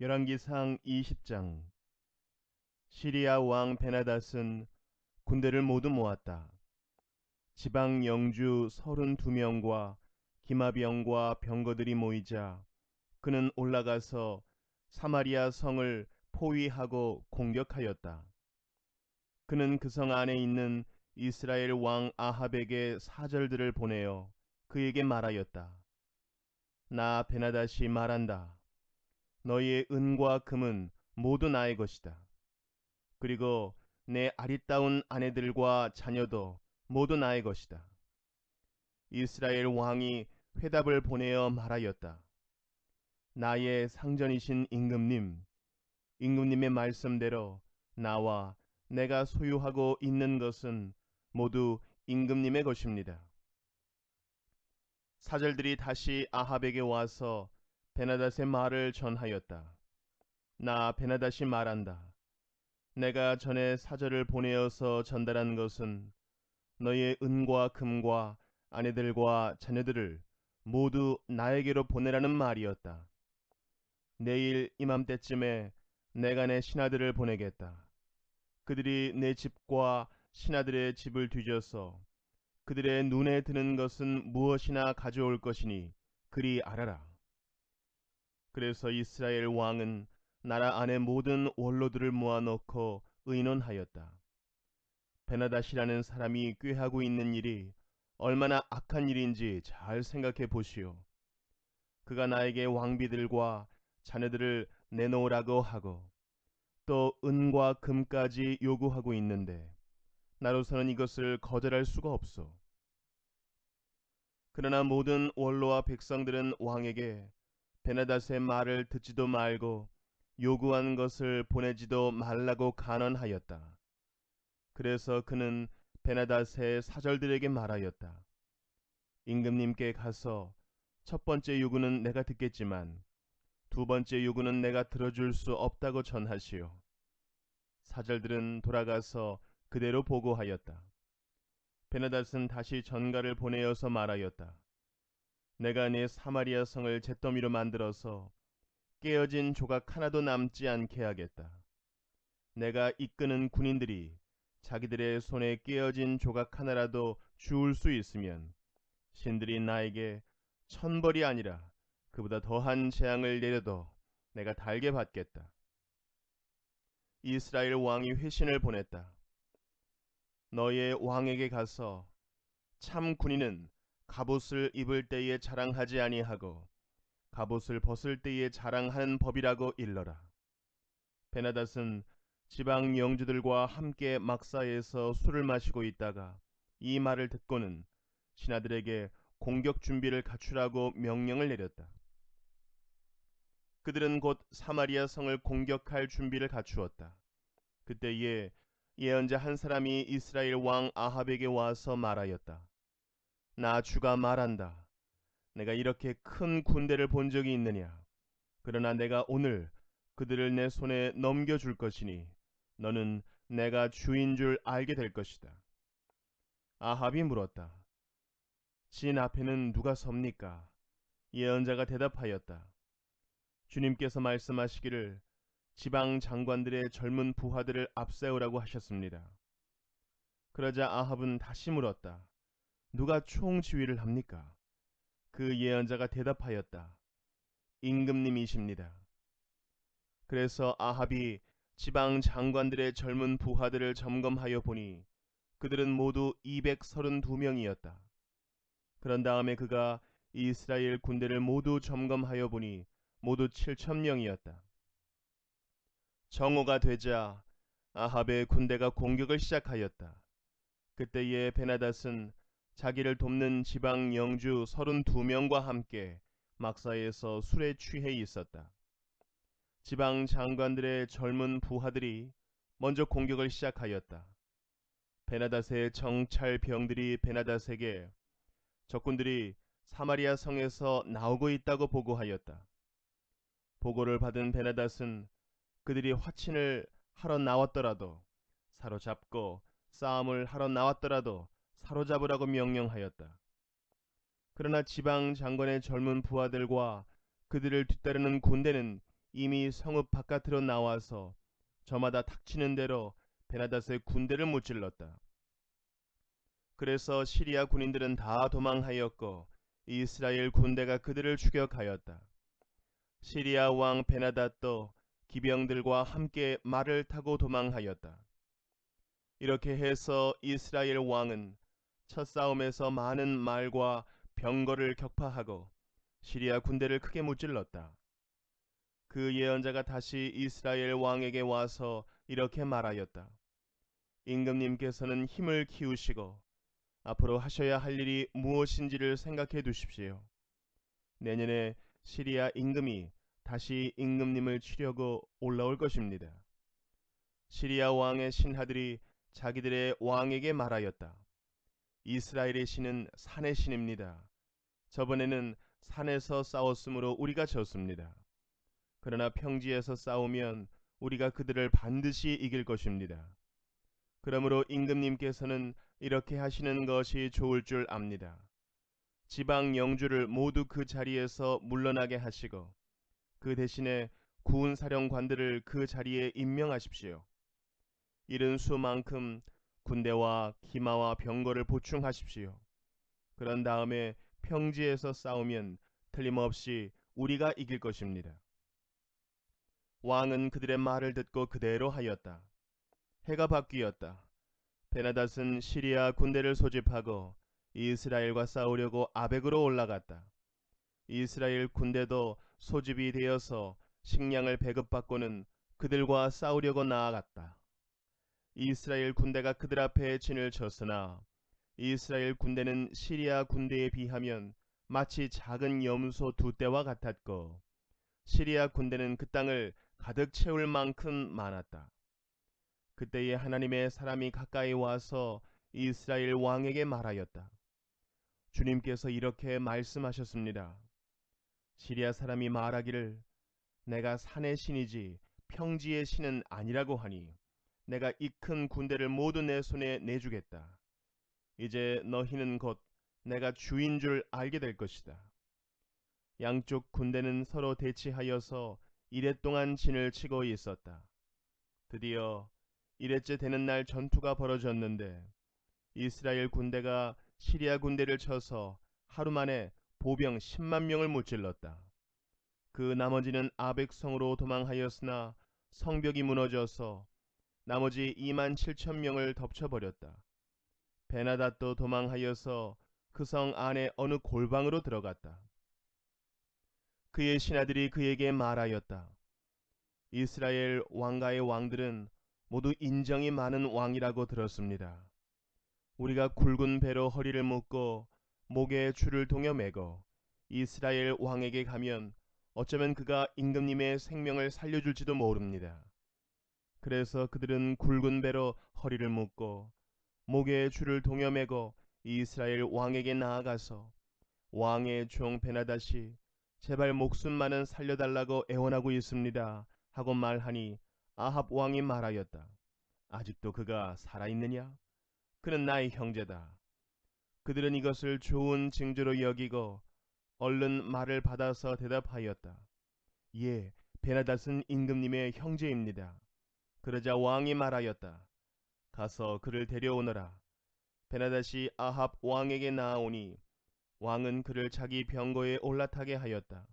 열왕기상 20장. 시리아 왕 베나닷은 군대를 모두 모았다. 지방 영주 32명과 기마병과 병거들이 모이자 그는 올라가서 사마리아 성을 포위하고 공격하였다. 그는 그 성 안에 있는 이스라엘 왕 아합에게 사절들을 보내어 그에게 말하였다. 나 베나닷이 말한다. 너희의 은과 금은 모두 나의 것이다. 그리고 내 아리따운 아내들과 자녀도 모두 나의 것이다. 이스라엘 왕이 회답을 보내어 말하였다. 나의 상전이신 임금님의 말씀대로 나와 내가 소유하고 있는 것은 모두 임금님의 것입니다. 사절들이 다시 아합에게 와서 베나닷의 말을 전하였다. 나 베나닷이 말한다. 내가 전에 사절을 보내어서 전달한 것은 너희의 은과 금과 아내들과 자녀들을 모두 나에게로 보내라는 말이었다. 내일 이맘때쯤에 내가 내 신하들을 보내겠다. 그들이 내 집과 신하들의 집을 뒤져서 그들의 눈에 드는 것은 무엇이나 가져올 것이니 그리 알아라. 그래서 이스라엘 왕은 나라 안의 모든 원로들을 모아놓고 의논하였다. 베나닷이라는 사람이 꾀하고 있는 일이 얼마나 악한 일인지 잘 생각해 보시오. 그가 나에게 왕비들과 자녀들을 내놓으라고 하고 또 은과 금까지 요구하고 있는데 나로서는 이것을 거절할 수가 없소. 그러나 모든 원로와 백성들은 왕에게 베나닷의 말을 듣지도 말고 요구한 것을 보내지도 말라고 간언하였다. 그래서 그는 베나닷의 사절들에게 말하였다. 임금님께 가서 첫 번째 요구는 내가 듣겠지만 두 번째 요구는 내가 들어줄 수 없다고 전하시오. 사절들은 돌아가서 그대로 보고하였다. 베나닷은 다시 전가를 보내어서 말하였다. 내가 네 사마리아 성을 잿더미로 만들어서 깨어진 조각 하나도 남지 않게 하겠다. 내가 이끄는 군인들이 자기들의 손에 깨어진 조각 하나라도 주울 수 있으면 신들이 나에게 천벌이 아니라 그보다 더한 재앙을 내려도 내가 달게 받겠다. 이스라엘 왕이 회신을 보냈다. 너의 왕에게 가서 참 군인은 갑옷을 입을 때에 자랑하지 아니하고 갑옷을 벗을 때에 자랑하는 법이라고 일러라. 베나닷은 지방 영주들과 함께 막사에서 술을 마시고 있다가 이 말을 듣고는 신하들에게 공격 준비를 갖추라고 명령을 내렸다. 그들은 곧 사마리아 성을 공격할 준비를 갖추었다. 그때에 예언자 한 사람이 이스라엘 왕 아합에게 와서 말하였다. 나 주가 말한다. 내가 이렇게 큰 군대를 본 적이 있느냐? 그러나 내가 오늘 그들을 내 손에 넘겨줄 것이니 너는 내가 주인 줄 알게 될 것이다. 아합이 물었다. 진 앞에는 누가 섭니까? 예언자가 대답하였다. 주님께서 말씀하시기를 지방 장관들의 젊은 부하들을 앞세우라고 하셨습니다. 그러자 아합은 다시 물었다. 누가 총지휘를 합니까? 그 예언자가 대답하였다. 임금님이십니다. 그래서 아합이 지방 장관들의 젊은 부하들을 점검하여 보니 그들은 모두 232명이었다. 그런 다음에 그가 이스라엘 군대를 모두 점검하여 보니 모두 7,000명이었다. 정오가 되자 아합의 군대가 공격을 시작하였다. 그때에 베나닷은 자기를 돕는 지방 영주 32명과 함께 막사에서 술에 취해 있었다. 지방 장관들의 젊은 부하들이 먼저 공격을 시작하였다. 베나닷의 정찰병들이 베나닷에게 적군들이 사마리아 성에서 나오고 있다고 보고하였다. 보고를 받은 베나닷은 그들이 화친을 하러 나왔더라도 사로잡고 싸움을 하러 나왔더라도 사로잡으라고 명령하였다. 그러나 지방 장관의 젊은 부하들과 그들을 뒤따르는 군대는 이미 성읍 바깥으로 나와서 저마다 닥치는 대로 베나닷의 군대를 무찔렀다. 그래서 시리아 군인들은 다 도망하였고 이스라엘 군대가 그들을 추격하였다. 시리아 왕 베나닷도 기병들과 함께 말을 타고 도망하였다. 이렇게 해서 이스라엘 왕은 첫 싸움에서 많은 말과 병거를 격파하고 시리아 군대를 크게 무찔렀다. 그 예언자가 다시 이스라엘 왕에게 와서 이렇게 말하였다. 임금님께서는 힘을 키우시고 앞으로 하셔야 할 일이 무엇인지를 생각해 두십시오. 내년에 시리아 임금이 다시 임금님을 치려고 올라올 것입니다. 시리아 왕의 신하들이 자기들의 왕에게 말하였다. 이스라엘의 신은 산의 신입니다. 저번에는 산에서 싸웠으므로 우리가 졌습니다. 그러나 평지에서 싸우면 우리가 그들을 반드시 이길 것입니다. 그러므로 임금님께서는 이렇게 하시는 것이 좋을 줄 압니다. 지방 영주를 모두 그 자리에서 물러나게 하시고 그 대신에 구운 사령관들을 그 자리에 임명하십시오. 이른 수만큼 군대와 기마와 병거를 보충하십시오. 그런 다음에 평지에서 싸우면 틀림없이 우리가 이길 것입니다. 왕은 그들의 말을 듣고 그대로 하였다. 해가 바뀌었다. 베나닷은 시리아 군대를 소집하고 이스라엘과 싸우려고 아벡으로 올라갔다. 이스라엘 군대도 소집이 되어서 식량을 배급받고는 그들과 싸우려고 나아갔다. 이스라엘 군대가 그들 앞에 진을 쳤으나 이스라엘 군대는 시리아 군대에 비하면 마치 작은 염소 두 떼와 같았고 시리아 군대는 그 땅을 가득 채울 만큼 많았다. 그때에 하나님의 사람이 가까이 와서 이스라엘 왕에게 말하였다. 주님께서 이렇게 말씀하셨습니다. 시리아 사람이 말하기를 내가 산의 신이지 평지의 신은 아니라고 하니 내가 이 큰 군대를 모두 내 손에 내주겠다. 이제 너희는 곧 내가 주인 줄 알게 될 것이다. 양쪽 군대는 서로 대치하여서 이랫동안 진을 치고 있었다. 드디어 이레째 되는 날 전투가 벌어졌는데 이스라엘 군대가 시리아 군대를 쳐서 하루 만에 보병 10만 명을 무찔렀다. 그 나머지는 아벡성으로 도망하였으나 성벽이 무너져서 나머지 2만 7천 명을 덮쳐버렸다. 베나닷도 도망하여서 그 성 안에 어느 골방으로 들어갔다. 그의 신하들이 그에게 말하였다. 이스라엘 왕가의 왕들은 모두 인정이 많은 왕이라고 들었습니다. 우리가 굵은 배로 허리를 묶고 목에 줄을 동여 매고 이스라엘 왕에게 가면 어쩌면 그가 임금님의 생명을 살려줄지도 모릅니다. 그래서 그들은 굵은 배로 허리를 묶고 목에 줄을 동여 매고 이스라엘 왕에게 나아가서 왕의 종 베나닷이 제발 목숨만은 살려달라고 애원하고 있습니다 하고 말하니 아합 왕이 말하였다. 아직도 그가 살아있느냐? 그는 나의 형제다. 그들은 이것을 좋은 징조로 여기고 얼른 말을 받아서 대답하였다. 예, 베나닷은 임금님의 형제입니다. 그러자 왕이 말하였다. 가서 그를 데려오너라. 베나닷이 아합 왕에게 나아오니 왕은 그를 자기 병거에 올라타게 하였다.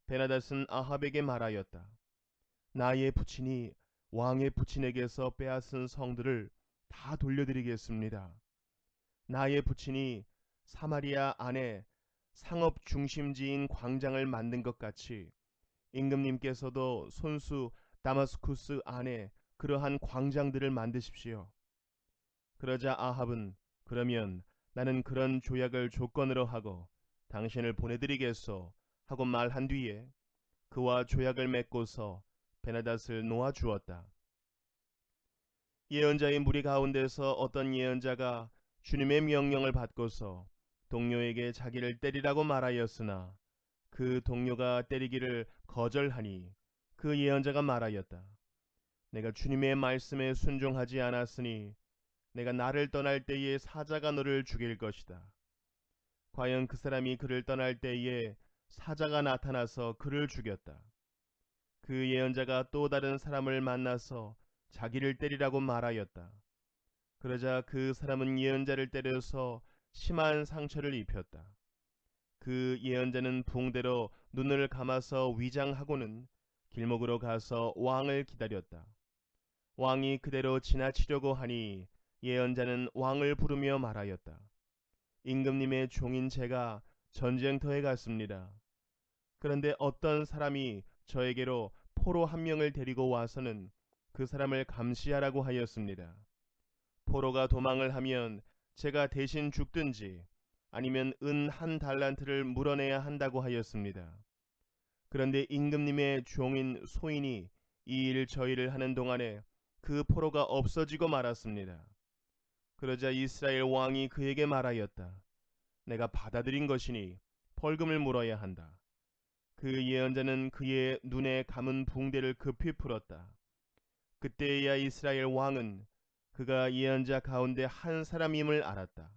베나닷은 아합에게 말하였다. 나의 부친이 왕의 부친에게서 빼앗은 성들을 다 돌려드리겠습니다. 나의 부친이 사마리아 안에 상업 중심지인 광장을 만든 것 같이 임금님께서도 손수 다마스쿠스 안에 그러한 광장들을 만드십시오. 그러자 아합은 그러면 나는 그런 조약을 조건으로 하고 당신을 보내드리겠소 하고 말한 뒤에 그와 조약을 맺고서 베나닷을 놓아 주었다. 예언자의 무리 가운데서 어떤 예언자가 주님의 명령을 받고서 동료에게 자기를 때리라고 말하였으나 그 동료가 때리기를 거절하니 그 예언자가 말하였다. 내가 주님의 말씀에 순종하지 않았으니 내가 나를 떠날 때에 사자가 너를 죽일 것이다. 과연 그 사람이 그를 떠날 때에 사자가 나타나서 그를 죽였다. 그 예언자가 또 다른 사람을 만나서 자기를 때리라고 말하였다. 그러자 그 사람은 예언자를 때려서 심한 상처를 입혔다. 그 예언자는 붕대로 눈을 감아서 위장하고는 길목으로 가서 왕을 기다렸다. 왕이 그대로 지나치려고 하니 예언자는 왕을 부르며 말하였다. 임금님의 종인 제가 전쟁터에 갔습니다. 그런데 어떤 사람이 저에게로 포로 한 명을 데리고 와서는 그 사람을 감시하라고 하였습니다. 포로가 도망을 하면 제가 대신 죽든지 아니면 은 한 달란트를 물어내야 한다고 하였습니다. 그런데 임금님의 종인 소인이 이 일 저희를 하는 동안에 그 포로가 없어지고 말았습니다. 그러자 이스라엘 왕이 그에게 말하였다. 내가 받아들인 것이니 벌금을 물어야 한다. 그 예언자는 그의 눈에 감은 붕대를 급히 풀었다. 그때야 이스라엘 왕은 그가 예언자 가운데 한 사람임을 알았다.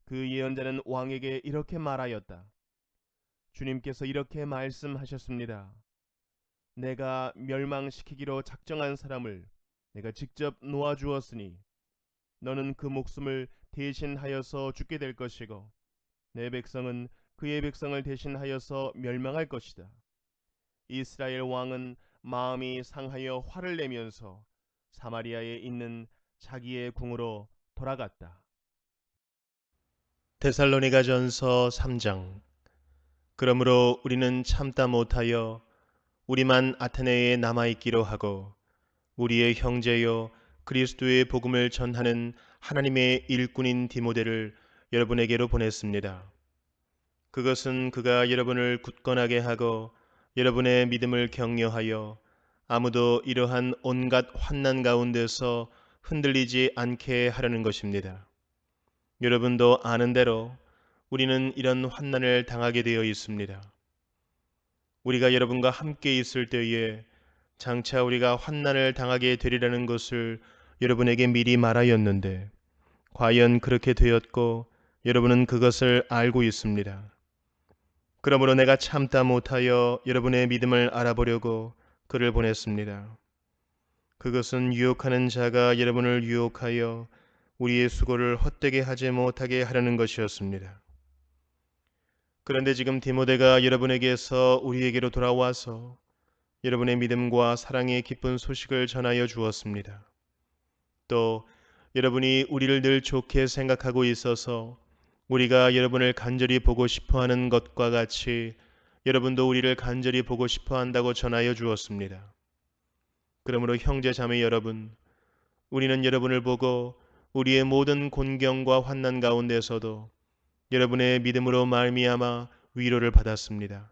그 예언자는 왕에게 이렇게 말하였다. 주님께서 이렇게 말씀하셨습니다. 내가 멸망시키기로 작정한 사람을 내가 직접 놓아주었으니 너는 그 목숨을 대신하여서 죽게 될 것이고 내 백성은 그의 백성을 대신하여서 멸망할 것이다. 이스라엘 왕은 마음이 상하여 화를 내면서 사마리아에 있는 자기의 궁으로 돌아갔다. 데살로니가전서 3장. 그러므로 우리는 참다 못하여 우리만 아테네에 남아 있기로 하고 우리의 형제요 그리스도의 복음을 전하는 하나님의 일꾼인 디모데를 여러분에게로 보냈습니다. 그것은 그가 여러분을 굳건하게 하고 여러분의 믿음을 격려하여 아무도 이러한 온갖 환난 가운데서 흔들리지 않게 하려는 것입니다. 여러분도 아는 대로 우리는 이런 환난을 당하게 되어 있습니다. 우리가 여러분과 함께 있을 때에 장차 우리가 환난을 당하게 되리라는 것을 여러분에게 미리 말하였는데 과연 그렇게 되었고 여러분은 그것을 알고 있습니다. 그러므로 내가 참다 못하여 여러분의 믿음을 알아보려고 그를 보냈습니다. 그것은 유혹하는 자가 여러분을 유혹하여 우리의 수고를 헛되게 하지 못하게 하려는 것이었습니다. 그런데 지금 디모데가 여러분에게서 우리에게로 돌아와서 여러분의 믿음과 사랑의 기쁜 소식을 전하여 주었습니다. 또 여러분이 우리를 늘 좋게 생각하고 있어서 우리가 여러분을 간절히 보고 싶어하는 것과 같이 여러분도 우리를 간절히 보고 싶어한다고 전하여 주었습니다. 그러므로 형제 자매 여러분, 우리는 여러분을 보고 우리의 모든 곤경과 환난 가운데서도 여러분의 믿음으로 말미암아 위로를 받았습니다.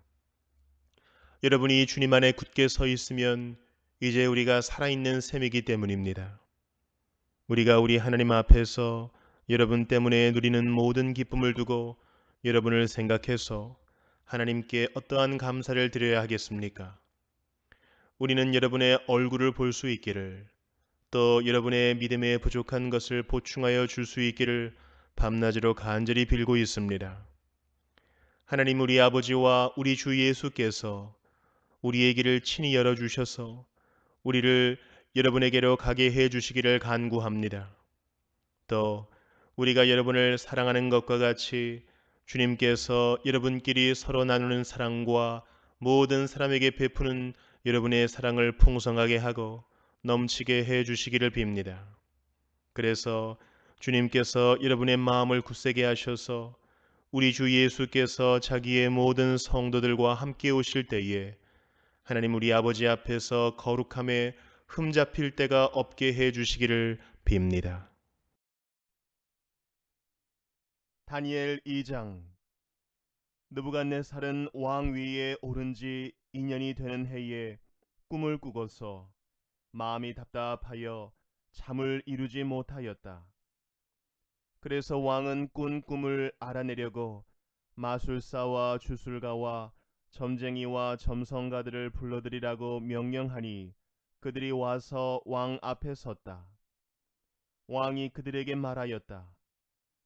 여러분이 주님 안에 굳게 서 있으면 이제 우리가 살아있는 셈이기 때문입니다. 우리가 우리 하나님 앞에서 여러분 때문에 누리는 모든 기쁨을 두고 여러분을 생각해서 하나님께 어떠한 감사를 드려야 하겠습니까? 우리는 여러분의 얼굴을 볼 수 있기를, 또 여러분의 믿음에 부족한 것을 보충하여 줄 수 있기를 밤낮으로 간절히 빌고 있습니다. 하나님 우리 아버지와 우리 주 예수께서 우리의 길을 친히 열어주셔서 우리를 여러분에게로 가게 해 주시기를 간구합니다. 또 우리가 여러분을 사랑하는 것과 같이 주님께서 여러분끼리 서로 나누는 사랑과 모든 사람에게 베푸는 여러분의 사랑을 풍성하게 하고 넘치게 해 주시기를 빕니다. 그래서 주님께서 여러분의 마음을 굳세게 하셔서 우리 주 예수께서 자기의 모든 성도들과 함께 오실 때에 하나님 우리 아버지 앞에서 거룩함에 흠잡힐 때가 없게 해 주시기를 빕니다. 다니엘 2장. 느부갓네살은 왕 위에 오른 지 2년이 되는 해에 꿈을 꾸고서 마음이 답답하여 잠을 이루지 못하였다. 그래서 왕은 꾼 꿈을 알아내려고 마술사와 주술가와 점쟁이와 점성가들을 불러들이라고 명령하니 그들이 와서 왕 앞에 섰다. 왕이 그들에게 말하였다.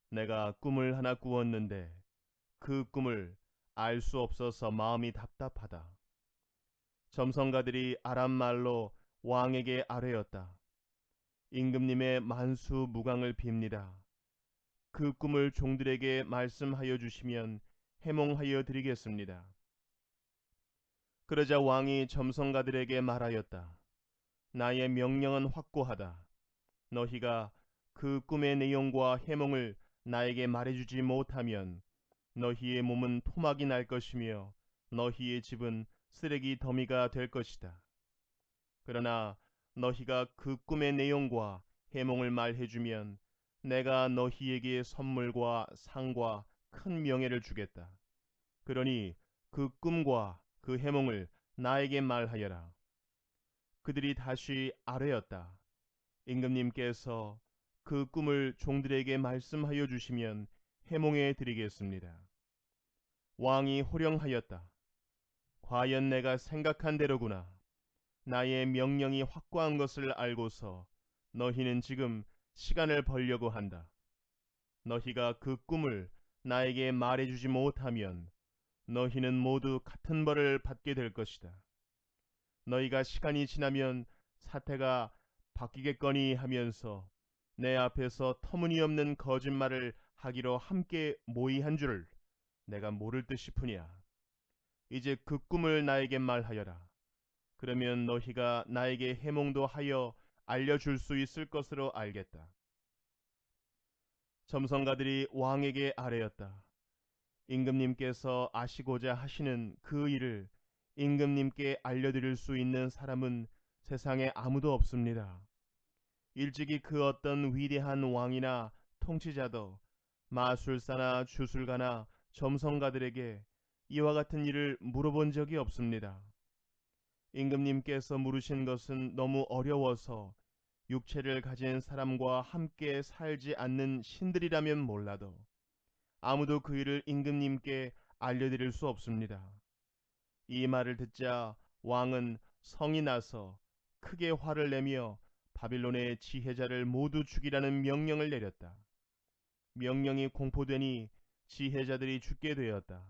내가 꿈을 하나 꾸었는데 그 꿈을 알 수 없어서 마음이 답답하다. 점성가들이 아람 말로 왕에게 아뢰었다. 임금님의 만수 무강을 빕니다. 그 꿈을 종들에게 말씀하여 주시면 해몽하여 드리겠습니다. 그러자 왕이 점성가들에게 말하였다. 나의 명령은 확고하다. 너희가 그 꿈의 내용과 해몽을 나에게 말해주지 못하면 너희의 몸은 토막이 날 것이며 너희의 집은 쓰레기 더미가 될 것이다. 그러나 너희가 그 꿈의 내용과 해몽을 말해주면 내가 너희에게 선물과 상과 큰 명예를 주겠다. 그러니 그 꿈과 그 해몽을 나에게 말하여라. 그들이 다시 아뢰었다. 임금님께서 그 꿈을 종들에게 말씀하여 주시면 해몽해 드리겠습니다. 왕이 호령하였다. 과연 내가 생각한 대로구나. 나의 명령이 확고한 것을 알고서 너희는 지금 시간을 벌려고 한다. 너희가 그 꿈을 나에게 말해주지 못하면 너희는 모두 같은 벌을 받게 될 것이다. 너희가 시간이 지나면 사태가 바뀌겠거니 하면서 내 앞에서 터무니없는 거짓말을 하기로 함께 모의한 줄을 내가 모를 듯 싶으냐. 이제 그 꿈을 나에게 말하여라. 그러면 너희가 나에게 해몽도 하여 알려줄 수 있을 것으로 알겠다. 점성가들이 왕에게 아뢰었다. 임금님께서 아시고자 하시는 그 일을 임금님께 알려드릴 수 있는 사람은 세상에 아무도 없습니다. 일찍이 그 어떤 위대한 왕이나 통치자도 마술사나 주술가나 점성가들에게 이와 같은 일을 물어본 적이 없습니다. 임금님께서 물으신 것은 너무 어려워서 육체를 가진 사람과 함께 살지 않는 신들이라면 몰라도 아무도 그 일을 임금님께 알려드릴 수 없습니다. 이 말을 듣자 왕은 성이 나서 크게 화를 내며 바빌론의 지혜자를 모두 죽이라는 명령을 내렸다. 명령이 공포되니 지혜자들이 죽게 되었다.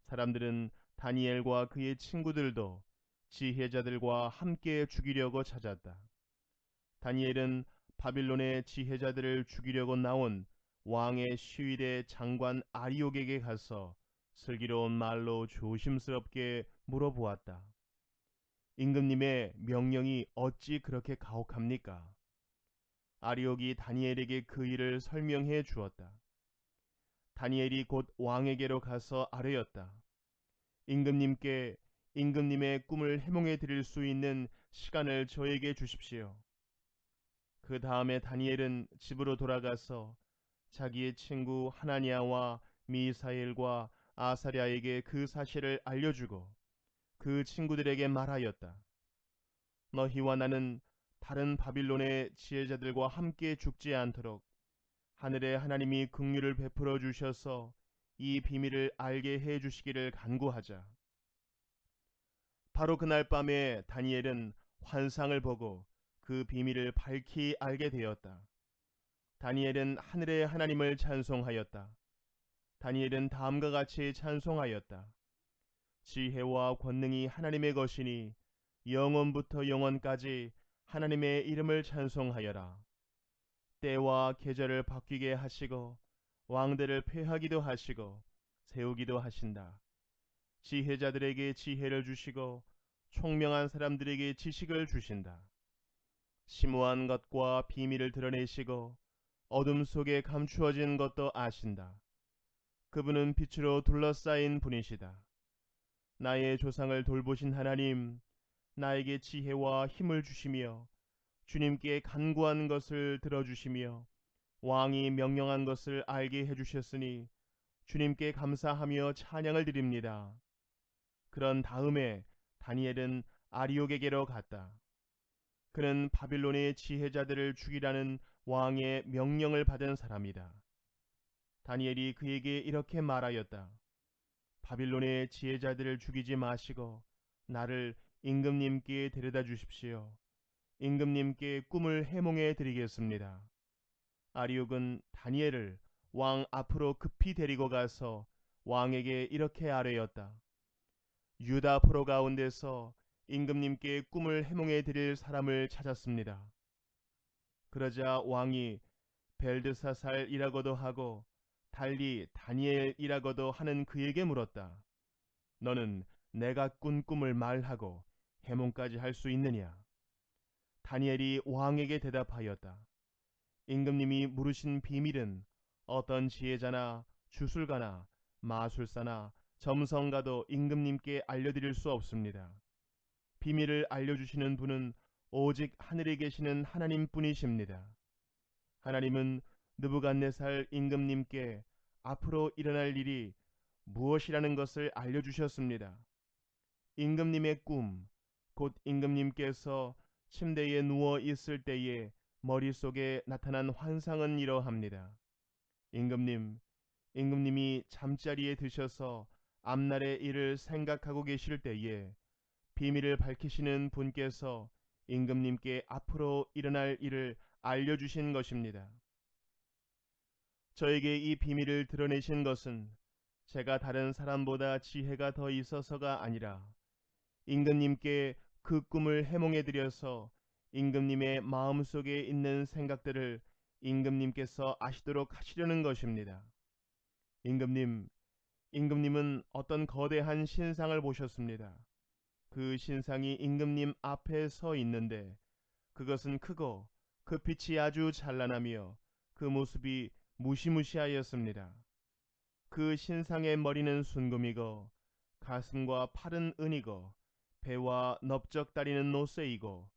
사람들은 다니엘과 그의 친구들도 지혜자들과 함께 죽이려고 찾았다. 다니엘은 바빌론의 지혜자들을 죽이려고 나온 왕의 시위대 장관 아리옥에게 가서 슬기로운 말로 조심스럽게 물어보았다. 임금님의 명령이 어찌 그렇게 가혹합니까? 아리옥이 다니엘에게 그 일을 설명해 주었다. 다니엘이 곧 왕에게로 가서 아뢰었다. 임금님께 임금님의 꿈을 해몽해 드릴 수 있는 시간을 저에게 주십시오. 그 다음에 다니엘은 집으로 돌아가서 자기의 친구 하나니아와 미사엘과 아사랴에게 그 사실을 알려주고 그 친구들에게 말하였다. 너희와 나는 다른 바빌론의 지혜자들과 함께 죽지 않도록 하늘의 하나님이 긍휼을 베풀어 주셔서 이 비밀을 알게 해 주시기를 간구하자. 바로 그날 밤에 다니엘은 환상을 보고 그 비밀을 밝히 알게 되었다. 다니엘은 하늘의 하나님을 찬송하였다. 다니엘은 다음과 같이 찬송하였다. 지혜와 권능이 하나님의 것이니 영원부터 영원까지 하나님의 이름을 찬송하여라. 때와 계절을 바뀌게 하시고 왕들을 폐하기도 하시고 세우기도 하신다. 지혜자들에게 지혜를 주시고 총명한 사람들에게 지식을 주신다. 심오한 것과 비밀을 드러내시고 어둠 속에 감추어진 것도 아신다. 그분은 빛으로 둘러싸인 분이시다. 나의 조상을 돌보신 하나님, 나에게 지혜와 힘을 주시며 주님께 간구한 것을 들어주시며 왕이 명령한 것을 알게 해주셨으니 주님께 감사하며 찬양을 드립니다. 그런 다음에 다니엘은 아리옥에게로 갔다. 그는 바빌론의 지혜자들을 죽이라는 왕의 명령을 받은 사람이다. 다니엘이 그에게 이렇게 말하였다. 바빌론의 지혜자들을 죽이지 마시고 나를 임금님께 데려다 주십시오. 임금님께 꿈을 해몽해 드리겠습니다. 아리옥은 다니엘을 왕 앞으로 급히 데리고 가서 왕에게 이렇게 아뢰었다. 유다 포로 가운데서 임금님께 꿈을 해몽해 드릴 사람을 찾았습니다. 그러자 왕이 벨드사살이라고도 하고 달리 다니엘이라고도 하는 그에게 물었다. 너는 내가 꾼 꿈을 말하고 해몽까지 할 수 있느냐? 다니엘이 왕에게 대답하였다. 임금님이 물으신 비밀은 어떤 지혜자나 주술가나 마술사나 점성가도 임금님께 알려드릴 수 없습니다. 비밀을 알려주시는 분은 오직 하늘에 계시는 하나님뿐이십니다. 하나님은 느부갓네살 임금님께 앞으로 일어날 일이 무엇이라는 것을 알려주셨습니다. 임금님의 꿈, 곧 임금님께서 침대에 누워 있을 때에 머릿속에 나타난 환상은 이러합니다. 임금님이 잠자리에 드셔서 앞날의 일을 생각하고 계실 때에 비밀을 밝히시는 분께서 임금님께 앞으로 일어날 일을 알려주신 것입니다. 저에게 이 비밀을 드러내신 것은 제가 다른 사람보다 지혜가 더 있어서가 아니라 임금님께 그 꿈을 해몽해 드려서 임금님의 마음속에 있는 생각들을 임금님께서 아시도록 하시려는 것입니다. 임금님은 어떤 거대한 신상을 보셨습니다. 그 신상이 임금님 앞에 서 있는데 그것은 크고 그 빛이 아주 찬란하며 그 모습이 무시무시하였습니다. 그 신상의 머리는 순금이고 가슴과 팔은 은이고 배와 넓적다리는 노쇠이고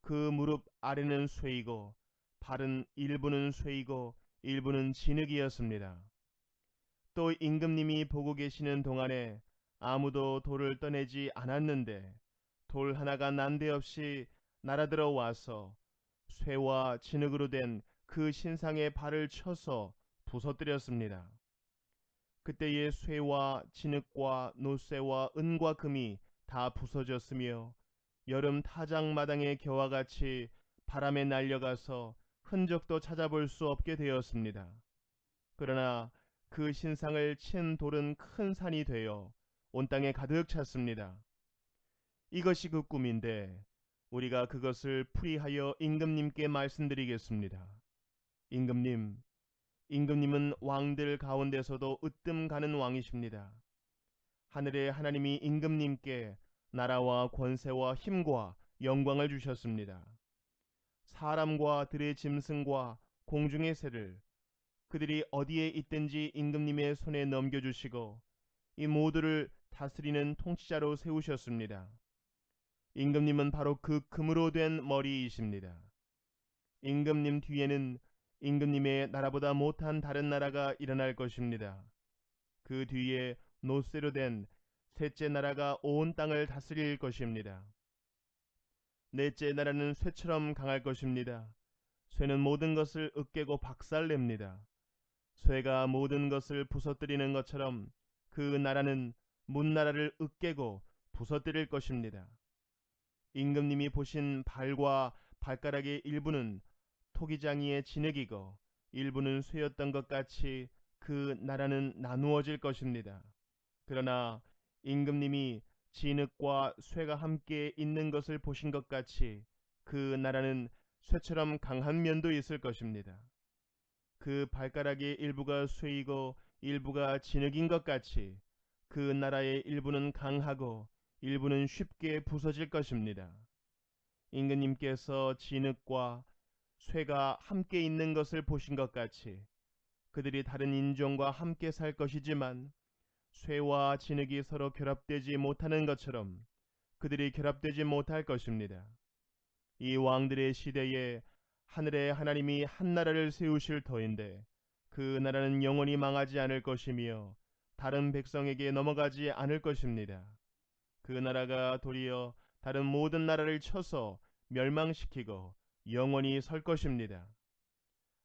그 무릎 아래는 쇠이고 발은 일부는 쇠이고 일부는 진흙이었습니다. 또 임금님이 보고 계시는 동안에 아무도 돌을 떠내지 않았는데 돌 하나가 난데없이 날아들어 와서 쇠와 진흙으로 된 그 신상의 발을 쳐서 부서뜨렸습니다. 그때의 쇠와 진흙과 노쇠와 은과 금이 다 부서졌으며 여름 타작마당의 겨와 같이 바람에 날려가서 흔적도 찾아볼 수 없게 되었습니다. 그러나 그 신상을 친 돌은 큰 산이 되어 온 땅에 가득 찼습니다. 이것이 그 꿈인데 우리가 그것을 풀이하여 임금님께 말씀드리겠습니다. 임금님은 왕들 가운데서도 으뜸 가는 왕이십니다. 하늘의 하나님이 임금님께 나라와 권세와 힘과 영광을 주셨습니다. 사람과 들의 짐승과 공중의 새를 그들이 어디에 있든지 임금님의 손에 넘겨주시고 이 모두를 다스리는 통치자로 세우셨습니다. 임금님은 바로 그 금으로 된 머리이십니다. 임금님 뒤에는 임금님의 나라보다 못한 다른 나라가 일어날 것입니다. 그 뒤에 노쇠로 된 셋째 나라가 온 땅을 다스릴 것입니다. 넷째 나라는 쇠처럼 강할 것입니다. 쇠는 모든 것을 으깨고 박살냅니다. 쇠가 모든 것을 부서뜨리는 것처럼 그 나라는 문나라를 으깨고 부서뜨릴 것입니다. 임금님이 보신 발과 발가락의 일부는 토기장이의 진흙이고 일부는 쇠였던 것 같이 그 나라는 나누어질 것입니다. 그러나 임금님이 진흙과 쇠가 함께 있는 것을 보신 것 같이 그 나라는 쇠처럼 강한 면도 있을 것입니다. 그 발가락의 일부가 쇠이고 일부가 진흙인 것 같이 그 나라의 일부는 강하고 일부는 쉽게 부서질 것입니다. 임금님께서 진흙과 쇠가 함께 있는 것을 보신 것 같이 그들이 다른 인종과 함께 살 것이지만 쇠와 진흙이 서로 결합되지 못하는 것처럼 그들이 결합되지 못할 것입니다. 이 왕들의 시대에 하늘의 하나님이 한 나라를 세우실 터인데 그 나라는 영원히 망하지 않을 것이며 다른 백성에게 넘어가지 않을 것입니다. 그 나라가 도리어 다른 모든 나라를 쳐서 멸망시키고 영원히 설 것입니다.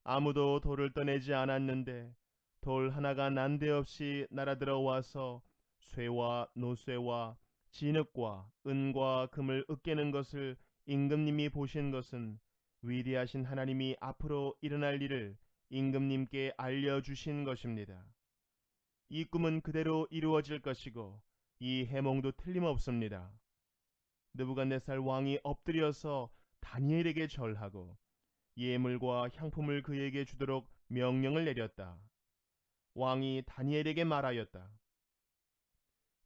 아무도 돌을 떠내지 않았는데 돌 하나가 난데없이 날아들어 와서 쇠와 노쇠와 진흙과 은과 금을 으깨는 것을 임금님이 보신 것은 위대하신 하나님이 앞으로 일어날 일을 임금님께 알려주신 것입니다. 이 꿈은 그대로 이루어질 것이고 이 해몽도 틀림없습니다. 느부갓네살 왕이 엎드려서 다니엘에게 절하고 예물과 향품을 그에게 주도록 명령을 내렸다. 왕이 다니엘에게 말하였다.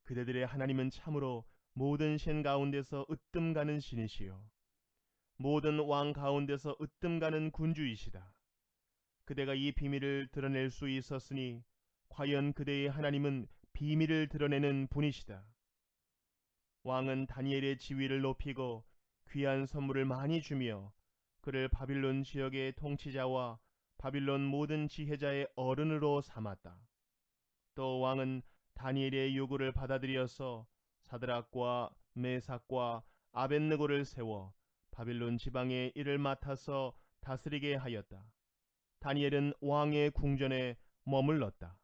그대들의 하나님은 참으로 모든 신 가운데서 으뜸가는 신이시요 모든 왕 가운데서 으뜸가는 군주이시다. 그대가 이 비밀을 드러낼 수 있었으니 과연 그대의 하나님은 비밀을 드러내는 분이시다. 왕은 다니엘의 지위를 높이고 귀한 선물을 많이 주며 그를 바빌론 지역의 통치자와 바빌론 모든 지혜자의 어른으로 삼았다. 또 왕은 다니엘의 요구를 받아들여서 사드락과 메삭과 아벳느고를 세워 바빌론 지방의 일을 맡아서 다스리게 하였다. 다니엘은 왕의 궁전에 머물렀다.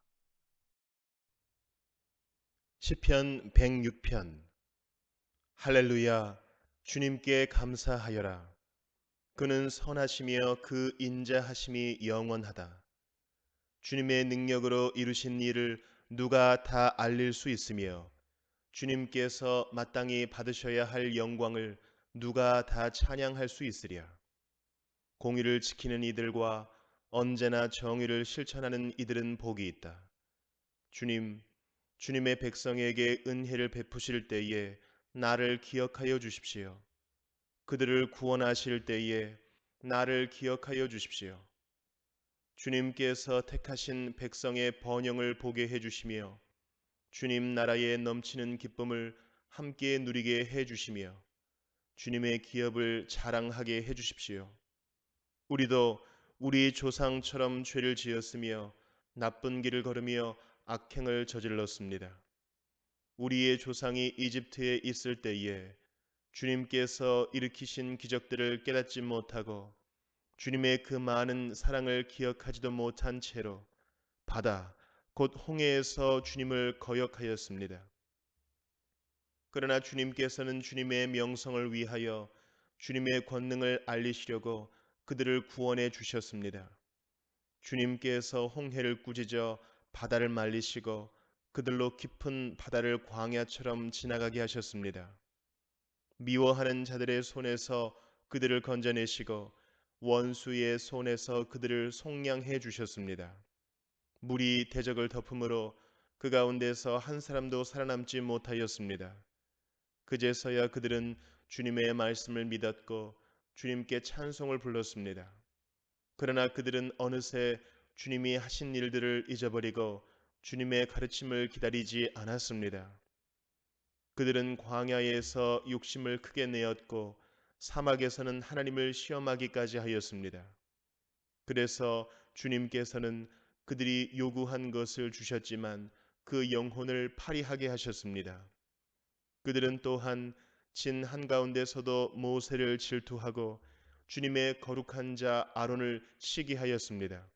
시편 106편. 할렐루야. 주님께 감사하여라. 그는 선하시며 그 인자하심이 영원하다. 주님의 능력으로 이루신 일을 누가 다 알릴 수 있으며 주님께서 마땅히 받으셔야 할 영광을 누가 다 찬양할 수 있으랴. 공의를 지키는 이들과 언제나 정의를 실천하는 이들은 복이 있다. 주님의 백성에게 은혜를 베푸실 때에 나를 기억하여 주십시오. 그들을 구원하실 때에 나를 기억하여 주십시오. 주님께서 택하신 백성의 번영을 보게 해주시며 주님 나라의 넘치는 기쁨을 함께 누리게 해주시며 주님의 기업을 자랑하게 해주십시오. 우리도 우리 조상처럼 죄를 지었으며 나쁜 길을 걸으며 악행을 저질렀습니다. 우리의 조상이 이집트에 있을 때에 주님께서 일으키신 기적들을 깨닫지 못하고 주님의 그 많은 사랑을 기억하지도 못한 채로 바다 곧 홍해에서 주님을 거역하였습니다. 그러나 주님께서는 주님의 명성을 위하여 주님의 권능을 알리시려고 그들을 구원해 주셨습니다. 주님께서 홍해를 꾸짖어 바다를 말리시고 그들로 깊은 바다를 광야처럼 지나가게 하셨습니다. 미워하는 자들의 손에서 그들을 건져내시고 원수의 손에서 그들을 속량해 주셨습니다. 물이 대적을 덮음으로 그 가운데서 한 사람도 살아남지 못하였습니다. 그제서야 그들은 주님의 말씀을 믿었고 주님께 찬송을 불렀습니다. 그러나 그들은 어느새 주님이 하신 일들을 잊어버리고 주님의 가르침을 기다리지 않았습니다. 그들은 광야에서 욕심을 크게 내었고 사막에서는 하나님을 시험하기까지 하였습니다. 그래서 주님께서는 그들이 요구한 것을 주셨지만 그 영혼을 파리하게 하셨습니다. 그들은 또한 진 한가운데서도 모세를 질투하고 주님의 거룩한 자 아론을 시기하였습니다.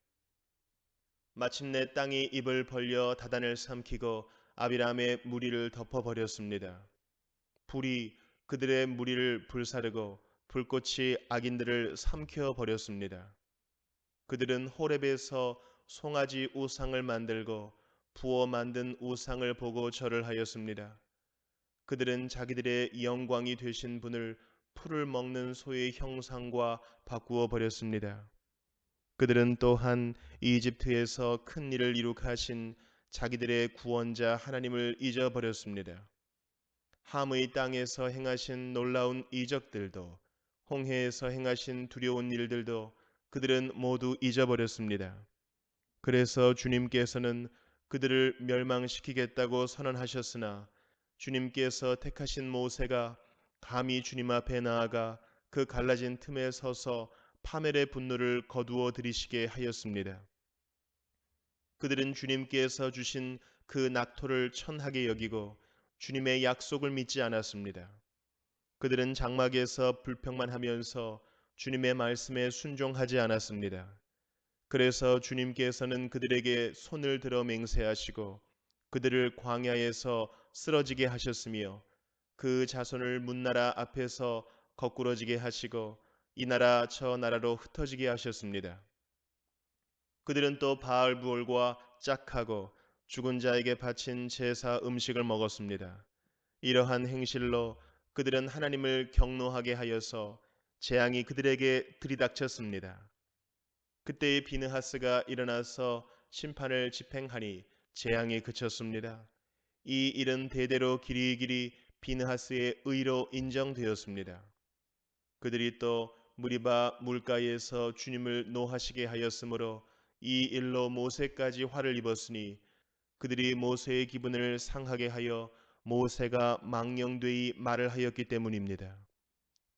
마침내 땅이 입을 벌려 다단을 삼키고 아비람의 무리를 덮어버렸습니다. 불이 그들의 무리를 불사르고 불꽃이 악인들을 삼켜버렸습니다. 그들은 호렙에서 송아지 우상을 만들고 부어 만든 우상을 보고 절을 하였습니다. 그들은 자기들의 영광이 되신 분을 풀을 먹는 소의 형상과 바꾸어 버렸습니다. 그들은 또한 이집트에서 큰 일을 이룩하신 자기들의 구원자 하나님을 잊어버렸습니다. 함의 땅에서 행하신 놀라운 이적들도 홍해에서 행하신 두려운 일들도 그들은 모두 잊어버렸습니다. 그래서 주님께서는 그들을 멸망시키겠다고 선언하셨으나 주님께서 택하신 모세가 감히 주님 앞에 나아가 그 갈라진 틈에 서서 파멸의 분노를 거두어 들이시게 하였습니다. 그들은 주님께서 주신 그 낙토를 천하게 여기고 주님의 약속을 믿지 않았습니다. 그들은 장막에서 불평만 하면서 주님의 말씀에 순종하지 않았습니다. 그래서 주님께서는 그들에게 손을 들어 맹세하시고 그들을 광야에서 쓰러지게 하셨으며 그 자손을 문나라 앞에서 거꾸러지게 하시고 이 나라 저 나라로 흩어지게 하셨습니다. 그들은 또 바알부올과 짝하고 죽은 자에게 바친 제사 음식을 먹었습니다. 이러한 행실로 그들은 하나님을 경노하게 하여서 재앙이 그들에게 들이닥쳤습니다. 그때의 비느하스가 일어나서 심판을 집행하니 재앙이 그쳤습니다. 이 일은 대대로 길이길이 비느하스의 의로 인정되었습니다. 그들이 또 무리바 물가에서 주님을 노하시게 하였으므로 이 일로 모세까지 화를 입었으니 그들이 모세의 기분을 상하게 하여 모세가 망령되이 말을 하였기 때문입니다.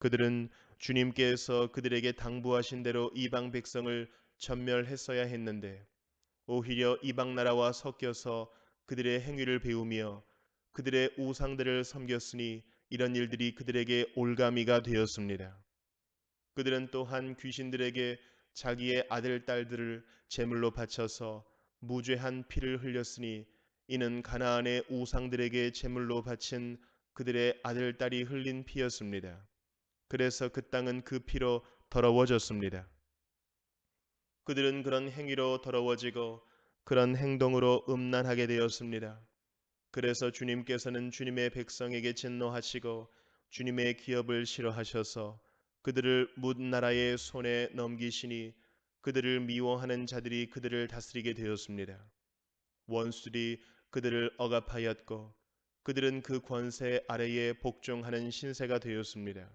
그들은 주님께서 그들에게 당부하신 대로 이방 백성을 전멸했어야 했는데 오히려 이방 나라와 섞여서 그들의 행위를 배우며 그들의 우상들을 섬겼으니 이런 일들이 그들에게 올가미가 되었습니다. 그들은 또한 귀신들에게 자기의 아들 딸들을 제물로 바쳐서 무죄한 피를 흘렸으니 이는 가나안의 우상들에게 제물로 바친 그들의 아들 딸이 흘린 피였습니다. 그래서 그 땅은 그 피로 더러워졌습니다. 그들은 그런 행위로 더러워지고 그런 행동으로 음란하게 되었습니다. 그래서 주님께서는 주님의 백성에게 진노하시고 주님의 기업을 싫어하셔서 그들을 뭇 나라의 손에 넘기시니 그들을 미워하는 자들이 그들을 다스리게 되었습니다. 원수들이 그들을 억압하였고 그들은 그 권세 아래에 복종하는 신세가 되었습니다.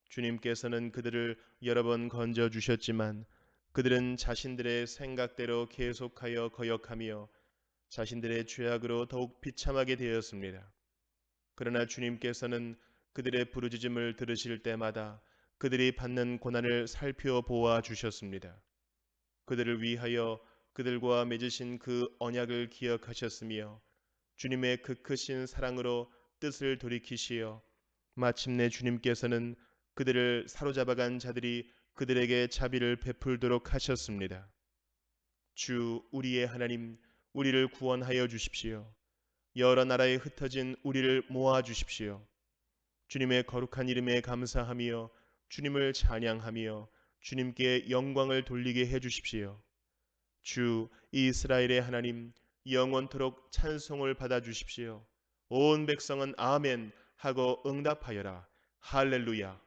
주님께서는 그들을 여러 번 건져 주셨지만 그들은 자신들의 생각대로 계속하여 거역하며 자신들의 죄악으로 더욱 비참하게 되었습니다. 그러나 주님께서는 그들의 부르짖음을 들으실 때마다 그들이 받는 고난을 살펴보아 주셨습니다. 그들을 위하여 그들과 맺으신 그 언약을 기억하셨으며 주님의 그 크신 사랑으로 뜻을 돌이키시어 마침내 주님께서는 그들을 사로잡아간 자들이 그들에게 자비를 베풀도록 하셨습니다. 주 우리의 하나님, 우리를 구원하여 주십시오. 여러 나라에 흩어진 우리를 모아 주십시오. 주님의 거룩한 이름에 감사하며 주님을 찬양하며 주님께 영광을 돌리게 해 주십시오. 주 이스라엘의 하나님, 영원토록 찬송을 받아 주십시오. 온 백성은 아멘 하고 응답하여라. 할렐루야.